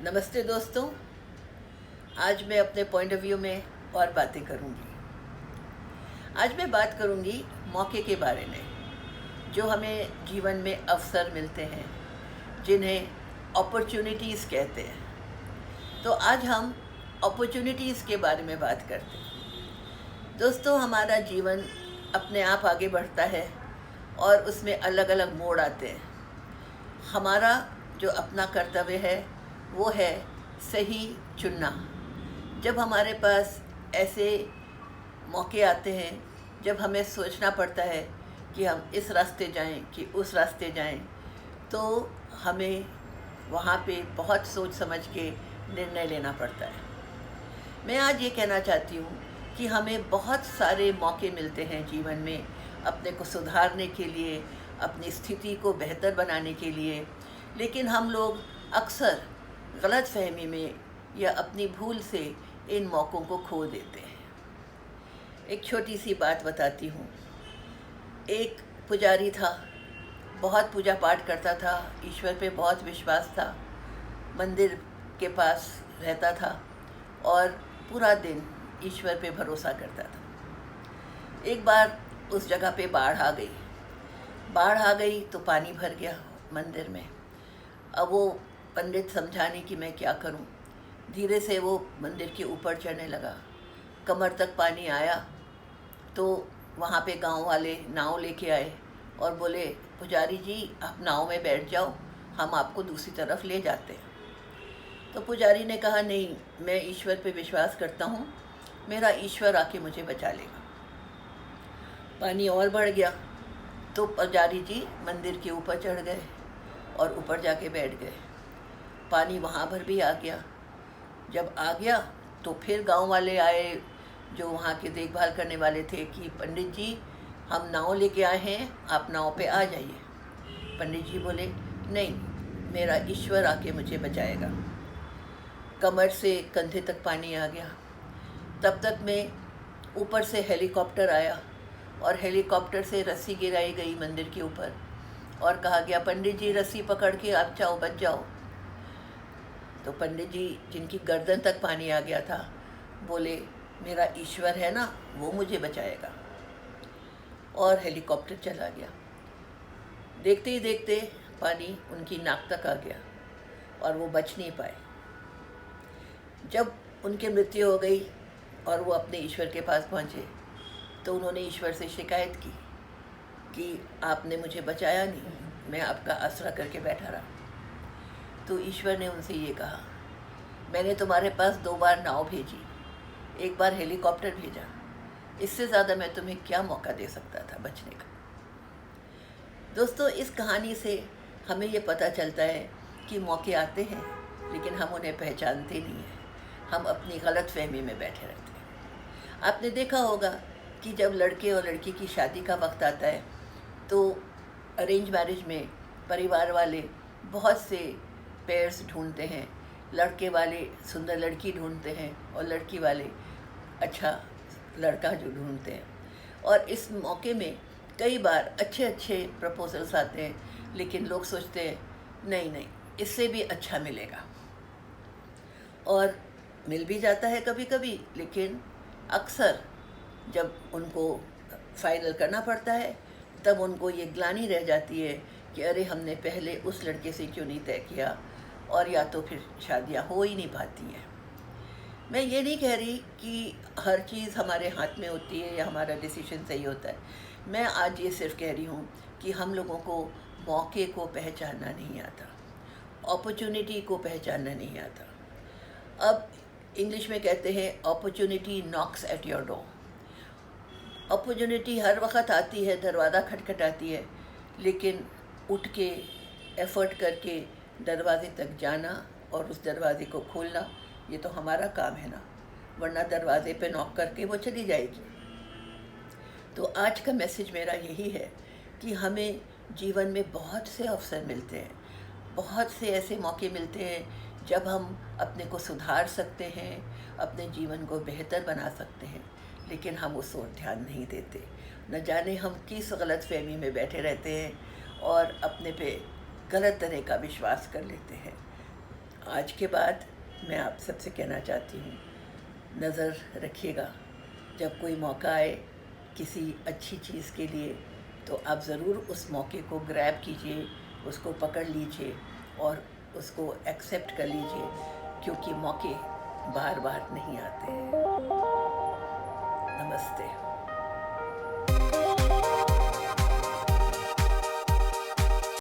नमस्ते दोस्तों। आज मैं अपने पॉइंट ऑफ व्यू में और बातें करूंगी। आज मैं बात करूंगी मौके के बारे में, जो हमें जीवन में अवसर मिलते हैं, जिन्हें अपॉर्चुनिटीज़ कहते हैं। तो आज हम अपॉर्चुनिटीज़ के बारे में बात करते हैं। दोस्तों, हमारा जीवन अपने आप आगे बढ़ता है और उसमें अलग अलग मोड़ आते हैं। हमारा जो अपना कर्तव्य है वो है सही चुनना। जब हमारे पास ऐसे मौके आते हैं, जब हमें सोचना पड़ता है कि हम इस रास्ते जाएं कि उस रास्ते जाएं, तो हमें वहाँ पे बहुत सोच समझ के निर्णय लेना पड़ता है। मैं आज ये कहना चाहती हूँ कि हमें बहुत सारे मौके मिलते हैं जीवन में अपने को सुधारने के लिए, अपनी स्थिति को बेहतर बनाने के लिए, लेकिन हम लोग अक्सर गलतफहमी में या अपनी भूल से इन मौक़ों को खो देते हैं। एक छोटी सी बात बताती हूँ। एक पुजारी था, बहुत पूजा पाठ करता था, ईश्वर पे बहुत विश्वास था, मंदिर के पास रहता था और पूरा दिन ईश्वर पे भरोसा करता था। एक बार उस जगह पे बाढ़ आ गई तो पानी भर गया मंदिर में। अब वो पंडित समझा नहीं कि मैं क्या करूं। धीरे से वो मंदिर के ऊपर चढ़ने लगा। कमर तक पानी आया तो वहाँ पे गांव वाले नाव लेके आए और बोले, पुजारी जी आप नाव में बैठ जाओ, हम आपको दूसरी तरफ ले जाते हैं। तो पुजारी ने कहा, नहीं, मैं ईश्वर पे विश्वास करता हूँ, मेरा ईश्वर आके मुझे बचा लेगा। पानी और बढ़ गया तो पुजारी जी मंदिर के ऊपर चढ़ गए और ऊपर जाके बैठ गए। पानी वहाँ पर भी आ गया। जब आ गया तो फिर गांव वाले आए, जो वहाँ के देखभाल करने वाले थे, कि पंडित जी हम नाव लेके आए हैं, आप नाव पे आ जाइए। पंडित जी बोले, नहीं, मेरा ईश्वर आके मुझे बचाएगा। कमर से कंधे तक पानी आ गया। तब तक में ऊपर से हेलीकॉप्टर आया और हेलीकॉप्टर से रस्सी गिराई गई मंदिर के ऊपर और कहा गया, पंडित जी रस्सी पकड़ के आप जाओ, बच जाओ। तो पंडित जी, जिनकी गर्दन तक पानी आ गया था, बोले, मेरा ईश्वर है ना, वो मुझे बचाएगा। और हेलीकॉप्टर चला गया। देखते ही देखते पानी उनकी नाक तक आ गया और वो बच नहीं पाए। जब उनकी मृत्यु हो गई और वो अपने ईश्वर के पास पहुँचे तो उन्होंने ईश्वर से शिकायत की कि आपने मुझे बचाया नहीं, मैं आपका आसरा करके बैठा रहा। तो ईश्वर ने उनसे ये कहा, मैंने तुम्हारे पास 2 बार नाव भेजी, 1 बार हेलीकॉप्टर भेजा, इससे ज़्यादा मैं तुम्हें क्या मौका दे सकता था बचने का। दोस्तों, इस कहानी से हमें ये पता चलता है कि मौके आते हैं लेकिन हम उन्हें पहचानते नहीं हैं, हम अपनी गलतफहमी में बैठे रहते हैं। आपने देखा होगा कि जब लड़के और लड़की की शादी का वक्त आता है तो अरेंज मैरिज में परिवार वाले बहुत से पेयर्स ढूंढते हैं। लड़के वाले सुंदर लड़की ढूंढते हैं और लड़की वाले अच्छा लड़का जो ढूंढते हैं। और इस मौके में कई बार अच्छे अच्छे प्रपोजल्स आते हैं, लेकिन लोग सोचते हैं नहीं नहीं, इससे भी अच्छा मिलेगा। और मिल भी जाता है कभी कभी, लेकिन अक्सर जब उनको फाइनल करना पड़ता है तब उनको ये ग्लानि रह जाती है कि अरे, हमने पहले उस लड़के से क्यों नहीं तय किया, और या तो फिर शादियाँ हो ही नहीं पाती हैं। मैं ये नहीं कह रही कि हर चीज़ हमारे हाथ में होती है या हमारा डिसीजन सही होता है। मैं आज ये सिर्फ कह रही हूँ कि हम लोगों को मौके को पहचानना नहीं आता, अपॉर्चुनिटी को पहचानना नहीं आता। अब इंग्लिश में कहते हैं opportunity knocks at your door. Opportunity हर वक्त आती है, दरवाज़ा खटखटाती है, लेकिन उठ के एफ़र्ट करके दरवाजे तक जाना और उस दरवाज़े को खोलना, ये तो हमारा काम है ना, वरना दरवाजे पे नॉक करके वो चली जाएगी। तो आज का मैसेज मेरा यही है कि हमें जीवन में बहुत से अवसर मिलते हैं, बहुत से ऐसे मौके मिलते हैं जब हम अपने को सुधार सकते हैं, अपने जीवन को बेहतर बना सकते हैं, लेकिन हम उस ओर ध्यान नहीं देते। न जाने हम किस गलतफहमी में बैठे रहते हैं और अपने पे गलत तरह का विश्वास कर लेते हैं। आज के बाद मैं आप सबसे कहना चाहती हूँ, नज़र रखिएगा, जब कोई मौका आए किसी अच्छी चीज़ के लिए तो आप ज़रूर उस मौके को ग्रैब कीजिए, उसको पकड़ लीजिए और उसको एक्सेप्ट कर लीजिए, क्योंकि मौके बार बार नहीं आते हैं। नमस्ते।